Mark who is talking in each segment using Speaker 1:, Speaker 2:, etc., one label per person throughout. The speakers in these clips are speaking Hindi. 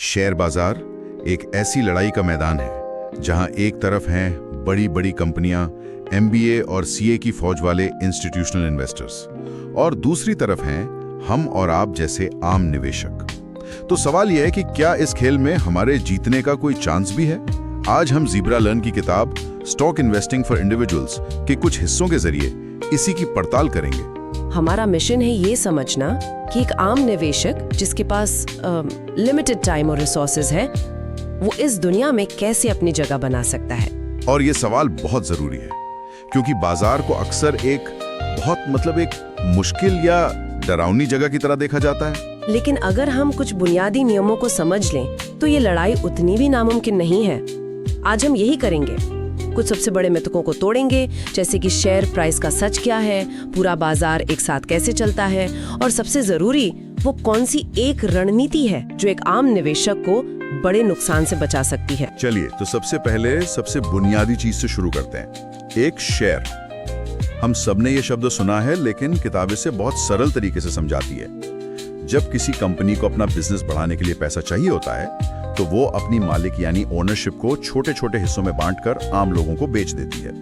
Speaker 1: शेयर बाजार एक ऐसी लड़ाई का मैदान है जहां एक तरफ हैं बड़ी बड़ी कंपनियां, एमबीए और सीए की फौज वाले इंस्टीट्यूशनल इन्वेस्टर्स, और दूसरी तरफ हैं हम और आप जैसे आम निवेशक। तो सवाल यह है कि क्या इस खेल में हमारे जीतने का कोई चांस भी है? आज हम ज़ीब्रा लर्न की किताब स्टॉक इन्वेस्टिंग फॉर इंडिविजुअल्स के कुछ हिस्सों के जरिए इसी की पड़ताल करेंगे।
Speaker 2: हमारा मिशन है ये समझना कि एक आम निवेशक जिसके पास लिमिटेड टाइम और रिसोर्सेज है, वो इस दुनिया में कैसे अपनी जगह बना सकता है।
Speaker 1: और ये सवाल बहुत जरूरी है क्योंकि बाजार को अक्सर एक मुश्किल या डरावनी जगह की तरह देखा जाता है।
Speaker 2: लेकिन अगर हम कुछ बुनियादी नियमों को समझ लें तो ये लड़ाई उतनी भी नामुमकिन नहीं है। आज हम यही करेंगे, कुछ सबसे बड़े मिथकों को तोड़ेंगे, जैसे कि शेयर प्राइस का सच क्या है, पूरा बाजार एक साथ कैसे चलता है, और सबसे जरूरी वो कौन सी एक रणनीति है जो एक आम निवेशक को बड़े नुकसान से बचा सकती है।
Speaker 1: चलिए, तो सबसे पहले सबसे बुनियादी चीज से शुरू करते हैं, एक शेयर। हम सबने ये शब्द सुना है, लेकिन किताब इसे बहुत सरल तरीके से समझाती है। जब किसी कंपनी को अपना बिजनेस बढ़ाने के लिए पैसा चाहिए होता है तो वो अपनी मालिक यानी ओनरशिप को छोटे छोटे हिस्सों में बांटकर आम लोगों को बेच देती है।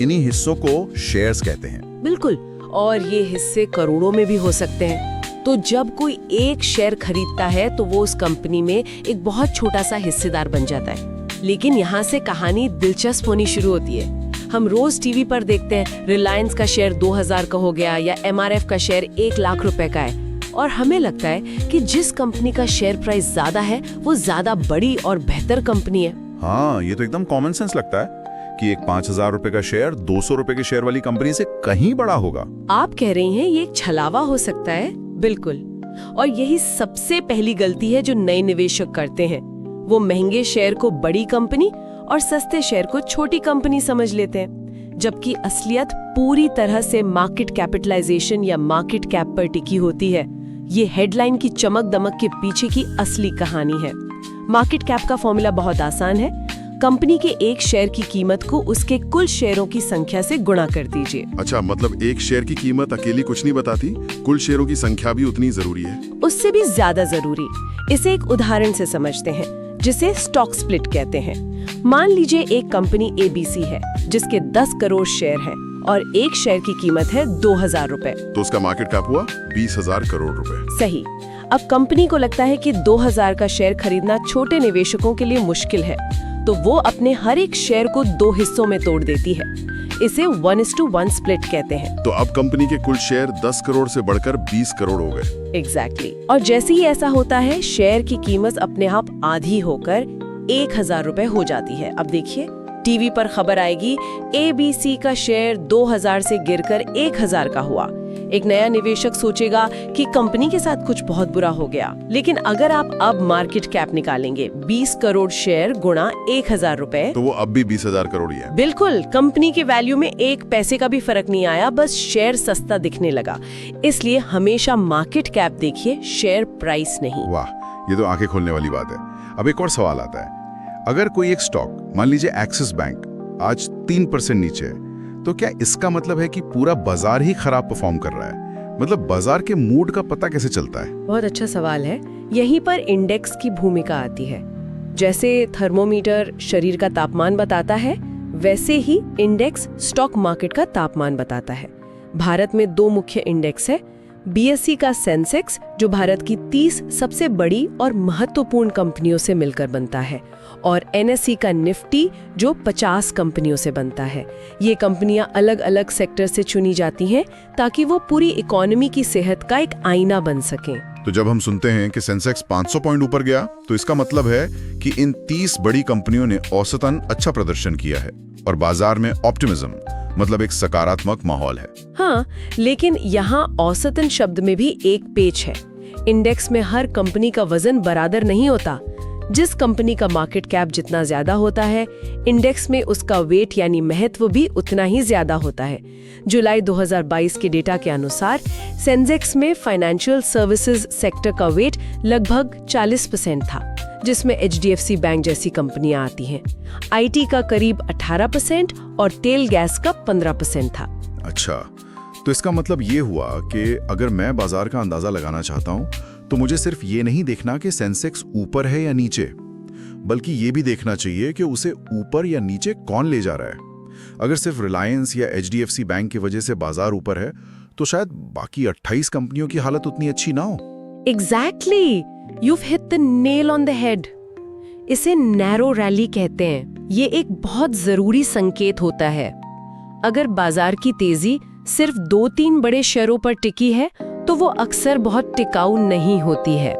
Speaker 1: इन्हीं हिस्सों को शेयर्स कहते हैं।
Speaker 2: बिल्कुल, और ये हिस्से करोड़ों में भी हो सकते हैं। तो जब कोई एक शेयर खरीदता है तो वो उस कंपनी में एक बहुत छोटा सा हिस्सेदार बन जाता है। लेकिन यहाँ से कहानी दिलचस्प होनी शुरू होती है। हम रोज टीवी पर देखते हैं रिलायंस का शेयर 2000 का हो गया या एमआरएफ का शेयर 1 लाख रुपए का है, और हमें लगता है कि जिस कंपनी का शेयर प्राइस ज्यादा है वो ज्यादा बड़ी और बेहतर कंपनी है।
Speaker 1: हाँ, ये तो एकदम कॉमन सेंस लगता है कि एक 5000 रुपए का शेयर 200 रुपए के शेयर वाली कंपनी से कहीं बड़ा होगा।
Speaker 2: आप कह रही हैं ये एक छलावा हो सकता है? बिल्कुल, और यही सबसे पहली गलती है जो नए निवेशक करते हैं। वो महंगे शेयर को बड़ी कंपनी और सस्ते शेयर को छोटी कंपनी समझ लेते हैं, जबकि असलियत पूरी तरह से मार्केट कैपिटलाइजेशन या मार्केट कैप पर टिकी होती है। ये हेडलाइन की चमक दमक के पीछे की असली कहानी है। मार्केट कैप का फॉर्मूला बहुत आसान है। कंपनी के एक शेयर की कीमत को उसके कुल शेयरों की संख्या से गुणा कर दीजिए।
Speaker 3: अच्छा, मतलब एक शेयर की कीमत अकेली कुछ नहीं बताती, कुल शेयरों की संख्या भी उतनी जरूरी है।
Speaker 2: उससे भी ज्यादा जरूरी। इसे एक उदाहरण से समझते हैं, जिसे स्टॉक स्प्लिट कहते हैं। मान लीजिए एक कंपनी एबीसी है जिसके 10 करोड़ शेयर हैं और एक शेयर की कीमत है 2000 रुपए।
Speaker 3: तो उसका मार्केट कैप हुआ 20,000 करोड़ रुपए।
Speaker 2: सही। अब कंपनी को लगता है कि 2000 का शेयर खरीदना छोटे निवेशकों के लिए मुश्किल है, तो वो अपने हर एक शेयर को 2 हिस्सों में तोड़ देती है। इसे 1:1 स्प्लिट कहते हैं।
Speaker 3: तो अब कंपनी के कुल शेयर 10 करोड़ से बढ़कर 20 करोड़ हो गए।
Speaker 2: एग्जैक्टली। और जैसे ही ऐसा होता है, शेयर की कीमत अपने आप आधी होकर 1000 रुपए हो जाती है। अब देखिए, टीवी पर खबर आएगी एबीसी का शेयर 2000 से गिरकर 1000 का हुआ। एक नया निवेशक सोचेगा कि कंपनी के साथ कुछ बहुत बुरा हो गया। लेकिन अगर आप अब मार्केट कैप निकालेंगे, 20 करोड़ शेयर गुणा 1000 रुपए,
Speaker 3: तो वो अब भी 20,000 करोड़ ही है।
Speaker 2: बिल्कुल, कंपनी के वैल्यू में 1 पैसे का भी फर्क नहीं आया, बस शेयर सस्ता दिखने लगा। इसलिए हमेशा मार्केट कैप देखिए, शेयर प्राइस नहीं।
Speaker 1: वाह, ये तो आंखें खोलने वाली बात है। अब एक और सवाल आता है, अगर कोई एक स्टॉक, मान लीजिए एक्सिस बैंक, आज 3% नीचे है, तो क्या इसका मतलब है कि पूरा बाजार ही खराब परफॉर्म कर रहा है? मतलब बाजार के मूड का पता कैसे चलता है?
Speaker 2: बहुत अच्छा सवाल है। यहीं पर इंडेक्स की भूमिका आती है। जैसे थर्मोमीटर शरीर का तापमान बताता है, वैसे ही इंडेक्स स्टॉक मार्केट का तापमान बताता है। भारत में 2 मुख्य इंडेक्स है, बीएसई का सेंसेक्स जो भारत की 30 सबसे बड़ी और महत्वपूर्ण कंपनियों से मिलकर बनता है, और एनएसई का निफ्टी जो 50 कंपनियों से बनता है। ये कंपनियां अलग अलग सेक्टर से चुनी जाती हैं ताकि वो पूरी इकोनॉमी की सेहत का एक आईना बन सकें।
Speaker 1: तो जब हम सुनते हैं कि सेंसेक्स 500 पॉइंट ऊपर गया, तो इसका मतलब है कि इन 30 बड़ी कंपनियों ने औसतन अच्छा प्रदर्शन किया है और बाजार में ऑप्टिमिज्म, मतलब एक सकारात्मक माहौल है।
Speaker 2: हाँ, लेकिन यहाँ औसतन शब्द में भी एक पेच है। इंडेक्स में हर कंपनी का वजन बराबर नहीं होता। जिस कंपनी का मार्केट कैप जितना ज्यादा होता है, इंडेक्स में उसका वेट यानी महत्व भी उतना ही ज्यादा होता है। जुलाई 2022 के डेटा के अनुसार सेंसेक्स में फाइनेंशियल सर्विसेज सेक्टर का वेट लगभग 40% था, जिसमें एचडीएफसी बैंक जैसी कंपनियां आती हैं। आईटी का करीब 18% और तेल गैस का 15% था।
Speaker 1: अच्छा, तो इसका मतलब ये हुआ कि अगर मैं बाजार का अंदाजा लगाना चाहता हूँ तो मुझे सिर्फ ये नहीं देखना कि सेंसेक्स ऊपर है या नीचे, बल्कि ये भी देखना चाहिए कि उसे ऊपर या नीचे कौन ले जा रहा है। अगर सिर्फ रिलायंस या HDFC बैंक की वजह से बाजार ऊपर है, तो शायद बाकी 28 कंपनियों की हालत उतनी अच्छी ना हो।
Speaker 2: Exactly! You've hit the nail on the head. इसे नैरो रैली कहते हैं। ये एक बहुत जरूरी संकेत होता है। अगर बाजार की तेजी सिर्फ 2-3 बड़े शेयरों पर टिकी है, तो वो अक्सर बहुत टिकाऊ नहीं होती है।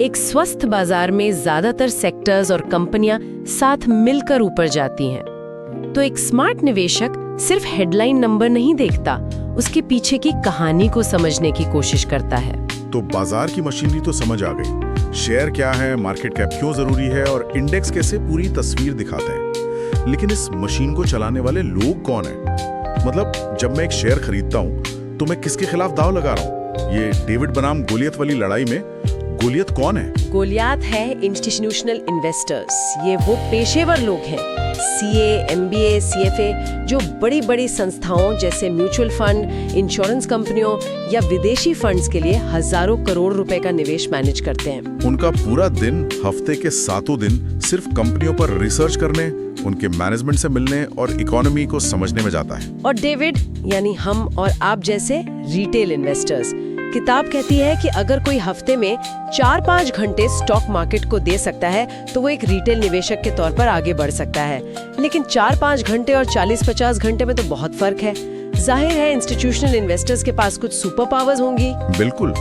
Speaker 2: एक स्वस्थ बाजार में ज्यादातर सेक्टर्स और कंपनियां साथ मिलकर ऊपर जाती हैं। तो एक स्मार्ट निवेशक सिर्फ हेडलाइन नंबर नहीं देखता, उसके पीछे की कहानी को समझने की कोशिश करता है।
Speaker 3: तो बाजार की मशीनरी तो समझ आ गई, शेयर क्या है, मार्केट कैप क्यों जरूरी है और इंडेक्स कैसे पूरी तस्वीर दिखाते हैं। लेकिन इस मशीन को चलाने वाले लोग कौन हैं? मतलब जब मैं एक शेयर खरीदता हूं तो मैं किसके खिलाफ दांव लगा रहा हूं? ये डेविड बनाम गोलियत वाली लड़ाई में गोलियत कौन है?
Speaker 2: गोलियत है इंस्टीट्यूशनल इन्वेस्टर्स। ये वो पेशेवर लोग हैं, CA, MBA, CFA, जो बड़ी बड़ी संस्थाओं जैसे म्यूचुअल फंड, इंश्योरेंस कंपनियों या विदेशी फंड्स के लिए हजारों करोड़ रुपए का निवेश मैनेज करते हैं।
Speaker 3: उनका पूरा दिन हफ्ते के 7 दिन सिर्फ कंपनियों पर रिसर्च करने, उनके मैनेजमेंट से मिलने और इकोनॉमी को समझने में जाता है।
Speaker 2: और डेविड यानी हम और आप जैसे रिटेल इन्वेस्टर्स, किताब कहती है कि अगर कोई हफ्ते में 4-5 घंटे स्टॉक मार्केट को दे सकता है, तो वो एक रिटेल निवेशक के तौर पर आगे बढ़ सकता है। लेकिन 4-5 घंटे और 40-50 घंटे में तो बहुत फर्क है। जाहिर है इंस्टीट्यूशनल इन्वेस्टर्स के पास कुछ सुपर पावर्स होंगी।
Speaker 3: बिल्कुल,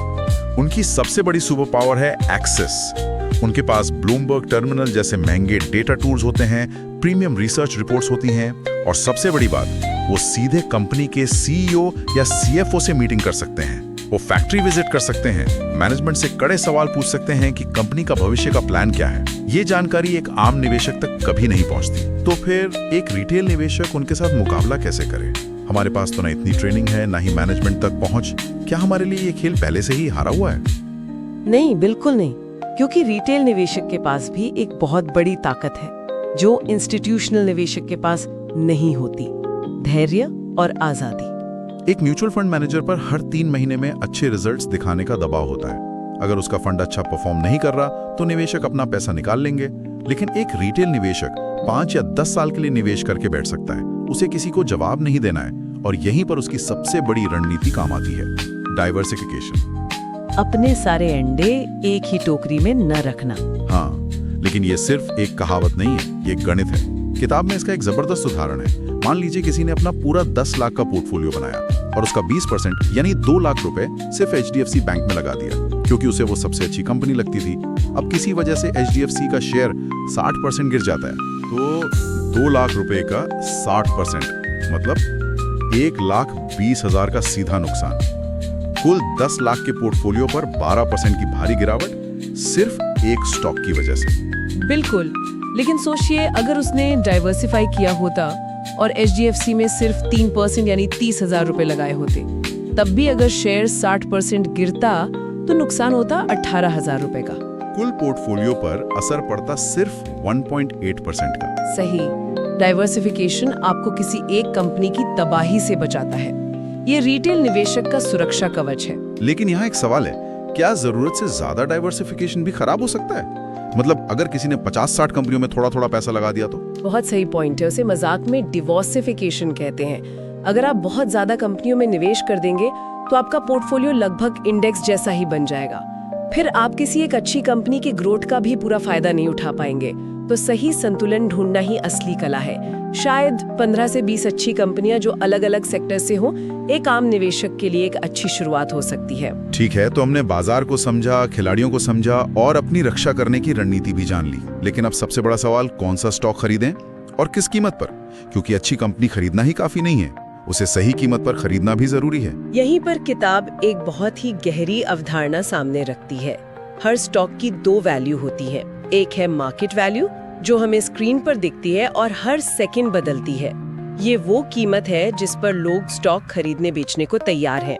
Speaker 3: उनकी सबसे बड़ी सुपर पावर है एक्सेस। उनके पास ब्लूमबर्ग टर्मिनल जैसे महंगे डेटा टूल्स होते हैं, प्रीमियम रिसर्च रिपोर्ट्स होती हैं, और सबसे बड़ी बात, वो सीधे कंपनी के CEO या CFO से मीटिंग कर सकते हैं। वो फैक्ट्री विजिट कर सकते हैं, मैनेजमेंट से कड़े सवाल पूछ सकते हैं कि कंपनी का भविष्य का प्लान क्या है। ये जानकारी एक आम निवेशक तक कभी नहीं पहुंचती। तो फिर एक रिटेल निवेशक उनके साथ मुकाबला कैसे करे? हमारे पास तो ना इतनी ट्रेनिंग है, ना ही मैनेजमेंट तक पहुंच। क्या हमारे लिए ये खेल पहले से ही हारा हुआ है?
Speaker 2: नहीं, बिल्कुल नहीं, क्योंकि रिटेल निवेशक के पास भी एक बहुत बड़ी ताकत है जो इंस्टीट्यूशनल निवेशक के पास नहीं होती, धैर्य और आजादी।
Speaker 1: एक म्यूचुअल फंड मैनेजर पर हर 3 महीने में अच्छे रिजल्ट्स दिखाने का दबाव होता है। अगर उसका फंड अच्छा परफॉर्म नहीं कर रहा, तो निवेशक अपना पैसा निकाल लेंगे। लेकिन एक रिटेल निवेशक 5 या 10 साल के लिए निवेश करके बैठ सकता है। उसे किसी को जवाब नहीं देना है, और यहीं पर उसकी सबसे बड़ी रणनीति काम आती है, डाइवर्सिफिकेशन।
Speaker 2: अपने सारे अंडे एक ही टोकरी में न रखना।
Speaker 1: हाँ, लेकिन ये सिर्फ एक कहावत नहीं है, ये गणित है। किताब में इसका एक जबरदस्त उदाहरण है। मान लीजिए किसी ने अपना पूरा 10 लाख का पोर्टफोलियो बनाया और उसका 20% यानी 2 लाख रुपए सिर्फ HDFC बैंक में लगा दिया, क्योंकि उसे वो सबसे अच्छी कंपनी लगती थी। अब किसी वजह से HDFC का शेयर 60% गिर जाता है, तो 2 लाख रुपए का 60% मतलब 1,20,000 का सीधा नुकसान। कुल 10 लाख के पोर्टफोलियो पर 12% की भारी गिरावट सिर्फ एक स्टॉक की वजह से।
Speaker 4: बिल्कुल, लेकिन सोचिए अगर उसने डाइवर्सिफाई किया होता और HDFC में सिर्फ 3% यानी 30,000 रुपए लगाए होते, तब भी अगर शेयर 60% गिरता तो नुकसान होता 18,000 रुपए का।
Speaker 1: कुल पोर्टफोलियो पर असर पड़ता सिर्फ 1.8% का।
Speaker 4: सही, डाइवर्सिफिकेशन आपको किसी एक कंपनी की तबाही से बचाता है। ये रिटेल निवेशक का सुरक्षा कवच है।
Speaker 1: लेकिन यहाँ एक सवाल है, क्या जरूरत से ज्यादा डाइवर्सिफिकेशन भी खराब हो सकता है? मतलब अगर किसी ने 50-60 कंपनियों में थोड़ा थोड़ा पैसा लगा दिया तो?
Speaker 2: बहुत सही पॉइंट है, उसे मजाक में डिवॉर्सिफिकेशन कहते हैं। अगर आप बहुत ज्यादा कंपनियों में निवेश कर देंगे तो आपका पोर्टफोलियो लगभग इंडेक्स जैसा ही बन जाएगा। फिर आप किसी एक अच्छी कंपनी की ग्रोथ का भी पूरा फायदा नहीं उठा पाएंगे। तो सही संतुलन ढूंढना ही असली कला है। शायद 15 से 20 अच्छी कंपनियां जो अलग अलग सेक्टर से हो, एक आम निवेशक के लिए एक अच्छी शुरुआत हो सकती है।
Speaker 1: ठीक है, तो हमने बाजार को समझा, खिलाड़ियों को समझा और अपनी रक्षा करने की रणनीति भी जान ली। लेकिन अब सबसे बड़ा सवाल, कौन सा स्टॉक खरीदें और किस कीमत पर? क्योंकि अच्छी कंपनी खरीदना ही काफी नहीं है, उसे सही कीमत पर खरीदना भी जरूरी है।
Speaker 2: यहीं पर किताब एक बहुत ही गहरी अवधारणा सामने रखती है। हर स्टॉक की 2 वैल्यू होती है। एक है मार्केट वैल्यू, जो हमें स्क्रीन पर दिखती है और हर सेकंड बदलती है। ये वो कीमत है जिस पर लोग स्टॉक खरीदने बेचने को तैयार हैं।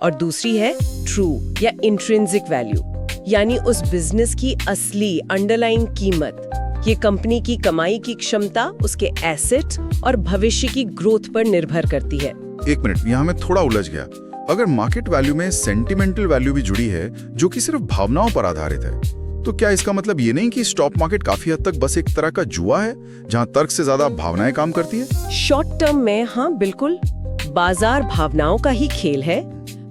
Speaker 2: और दूसरी है ट्रू या इंट्रिंसिक वैल्यू, यानी उस बिजनेस की असली अंडरलाइन कीमत। ये कंपनी की कमाई की क्षमता, उसके एसेट्स और भविष्य की ग्रोथ पर निर्भर करती है।
Speaker 1: एक मिनट, यहाँ मैं थोड़ा उलझ गया।
Speaker 3: अगर मार्केट वैल्यू में सेंटिमेंटल वैल्यू भी जुड़ी है जो कि सिर्फ भावनाओं पर आधारित है, तो क्या इसका मतलब ये नहीं कि स्टॉक मार्केट काफी हद तक बस एक तरह का जुआ है जहां तर्क से ज्यादा भावनाएं काम करती है?
Speaker 2: शॉर्ट टर्म में हाँ बिल्कुल, बाजार भावनाओं का ही खेल है।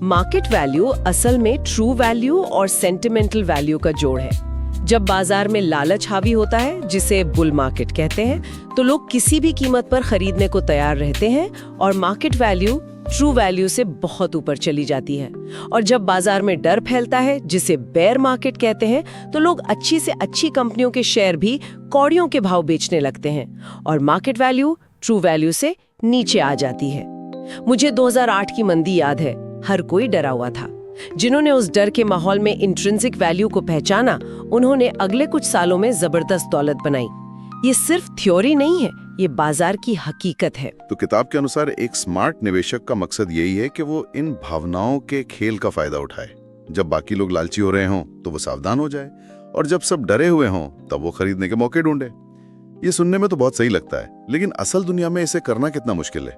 Speaker 2: मार्केट वैल्यू असल में ट्रू वैल्यू और सेंटिमेंटल वैल्यू का जोड़ है। जब बाजार में लालच हावी होता है, जिसे बुल मार्केट कहते हैं, तो लोग किसी भी कीमत पर खरीदने को तैयार रहते हैं और मार्केट वैल्यू ट्रू वैल्यू से बहुत ऊपर चली जाती है। और जब बाजार में डर फैलता है, जिसे बेयर मार्केट कहते हैं, तो लोग अच्छी से अच्छी कंपनियों के शेयर भी कौड़ियों के भाव बेचने लगते हैं और मार्केट वैल्यू ट्रू वैल्यू से नीचे आ जाती है। मुझे 2008 की मंदी याद है। हर कोई डरा हुआ था। जिन्होंने उस डर के माहौल में इंट्रिंसिक वैल्यू को पहचाना, उन्होंने अगले कुछ सालों में जबरदस्त दौलत बनाई। ये सिर्फ थ्योरी नहीं है, ये बाजार की हकीकत है।
Speaker 1: तो किताब के अनुसार एक स्मार्ट निवेशक का मकसद यही है कि वो इन भावनाओं के खेल का फायदा उठाए। जब बाकी लोग लालची हो रहे हों तो वो सावधान हो जाए, और जब सब डरे हुए हों तब वो खरीदने के मौके ढूंढे। ये सुनने में तो बहुत सही लगता है, लेकिन असल दुनिया में इसे करना कितना मुश्किल है,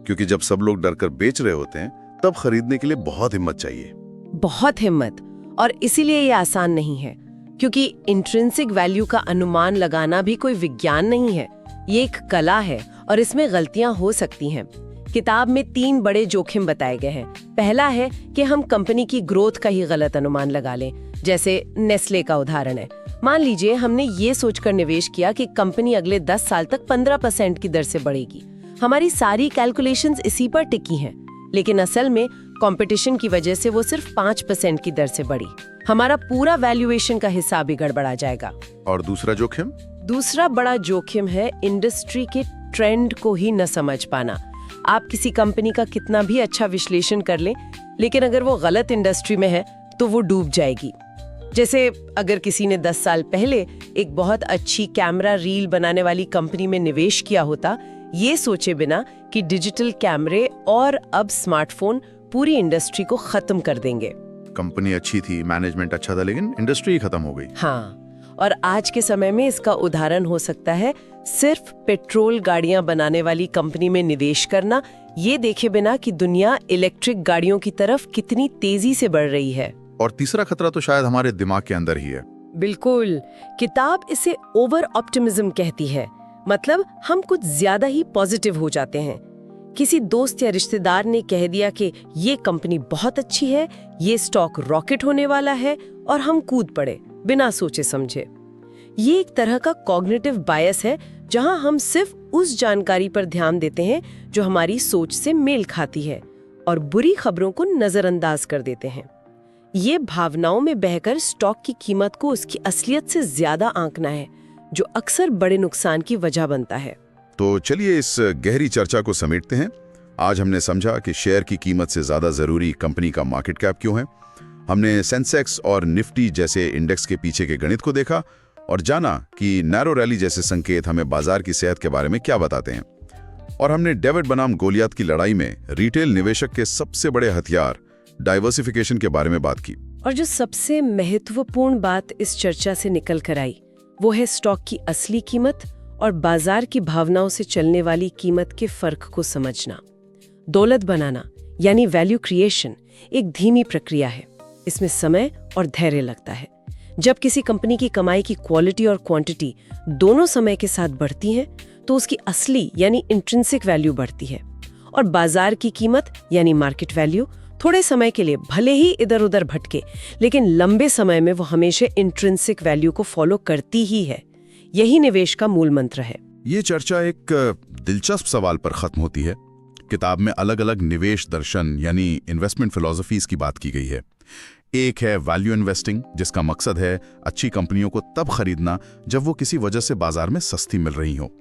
Speaker 1: क्योंकि जब सब लोग डर कर बेच रहे होते हैं तब खरीदने के लिए बहुत हिम्मत चाहिए।
Speaker 2: बहुत हिम्मत। और इसीलिए ये आसान नहीं है, क्योंकि इंट्रिंसिक वैल्यू का अनुमान लगाना भी कोई विज्ञान नहीं है। ये एक कला है और इसमें गलतियां हो सकती हैं। किताब में 3 बड़े जोखिम बताए गए हैं। पहला है कि हम कंपनी की ग्रोथ का ही गलत अनुमान लगा लें, जैसे नेस्ले का उदाहरण है। मान लीजिए हमने ये सोचकर निवेश किया कि कंपनी अगले 10 साल तक 15% की दर से बढ़ेगी। हमारी सारी कैलकुलेशंस इसी पर टिकी हैं, लेकिन असल में कंपटीशन की वजह से वो सिर्फ 5% की दर से बढ़ी। हमारा पूरा वैल्यूएशन का हिसाब ही गड़बड़ा जाएगा।
Speaker 1: और दूसरा जोखिम?
Speaker 2: दूसरा बड़ा जोखिम है इंडस्ट्री के ट्रेंड को ही न समझ पाना। आप किसी कंपनी का कितना भी अच्छा विश्लेषण कर लें, लेकिन अगर वो गलत इंडस्ट्री में है तो वो डूब जाएगी। जैसे अगर किसी ने 10 साल पहले एक बहुत अच्छी कैमरा रील बनाने वाली कंपनी में निवेश किया होता, ये सोचे बिना कि डिजिटल कैमरे और अब स्मार्टफोन पूरी इंडस्ट्री को खत्म कर देंगे।
Speaker 3: कंपनी अच्छी थी, मैनेजमेंट अच्छा था, लेकिन इंडस्ट्री ही खत्म हो गई।
Speaker 2: हाँ, और आज के समय में इसका उदाहरण हो सकता है सिर्फ पेट्रोल गाड़ियां बनाने वाली कंपनी में निवेश करना, ये देखे बिना कि दुनिया इलेक्ट्रिक गाड़ियों की तरफ कितनी तेजी से बढ़ रही है।
Speaker 3: और तीसरा खतरा तो शायद हमारे दिमाग के अंदर ही है।
Speaker 2: बिल्कुल, किताब इसे ओवर ऑप्टिमिज्म कहती है। मतलब हम कुछ ज्यादा ही पॉजिटिव हो जाते हैं। किसी दोस्त या रिश्तेदार ने कह दिया कि ये कंपनी बहुत अच्छी है, ये स्टॉक रॉकेट होने वाला है, और हम कूद पड़े बिना सोचे समझे। ये एक तरह का कॉग्निटिव बायस है, जहां हम सिर्फ उस जानकारी पर ध्यान देते हैं जो हमारी सोच से मेल खाती है और बुरी खबरों को नजरअंदाज कर देते हैं। ये भावनाओं में बहकर स्टॉक की कीमत को उसकी असलियत से ज्यादा आंकना है, जो अक्सर बड़े नुकसान की वजह बनता है।
Speaker 1: तो चलिए इस गहरी चर्चा को समेटते हैं। आज हमने समझा कि शेयर की कीमत से ज्यादा जरूरी कंपनी का मार्केट कैप क्यों है। हमने सेंसेक्स और निफ्टी जैसे इंडेक्स के पीछे के गणित को देखा और जाना कि नैरो रैली जैसे संकेत हमें बाजार की सेहत के बारे में क्या बताते हैं। और हमने डेविड बनाम गोलियत की लड़ाई में रिटेल निवेशक के सबसे बड़े हथियार डाइवर्सिफिकेशन के बारे में बात की।
Speaker 2: और जो सबसे महत्वपूर्ण बात इस चर्चा से निकल कर आई, वो है स्टॉक की असली कीमत और बाजार की भावनाओं से चलने वाली कीमत के फर्क को समझना। दौलत बनाना यानी वैल्यू क्रिएशन एक धीमी प्रक्रिया है। इसमें समय और धैर्य लगता है। जब किसी कंपनी की कमाई की क्वालिटी और क्वांटिटी दोनों समय के साथ बढ़ती हैं, तो उसकी असली यानी इंट्रिंसिक वैल्यू बढ़ती है। और बाजार की कीमत यानी मार्केट वैल्यू थोड़े समय के लिए भले ही इधर उधर भटके, लेकिन लंबे समय में वो हमेशा इंट्रिंसिक वैल्यू को फॉलो करती ही है। यही निवेश का मूल मंत्र है।
Speaker 3: ये चर्चा एक दिलचस्प सवाल पर खत्म होती है। किताब में अलग अलग निवेश दर्शन यानी इन्वेस्टमेंट फिलॉसफीज की बात की गई है। एक है वैल्यू इन्वेस्टिंग, जिसका मकसद है अच्छी कंपनियों को तब खरीदना जब वो किसी वजह से बाजार में सस्ती मिल रही हो।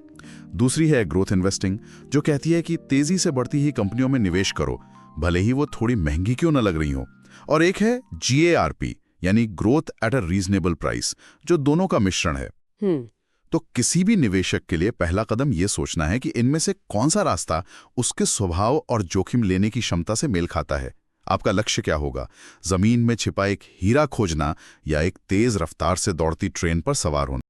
Speaker 3: दूसरी है ग्रोथ इन्वेस्टिंग, जो कहती है कि तेजी से बढ़ती ही कंपनियों में निवेश करो, भले ही वो थोड़ी महंगी क्यों न लग रही हो। और एक है GARP यानी growth at a reasonable price, जो दोनों का मिश्रण है। तो किसी भी निवेशक के लिए पहला कदम यह सोचना है कि इनमें से कौन सा रास्ता उसके स्वभाव और जोखिम लेने की क्षमता से मेल खाता है। आपका लक्ष्य क्या होगा? जमीन में छिपा एक हीरा खोजना या एक तेज रफ्तार से दौड़ती ट्रेन पर सवार होना?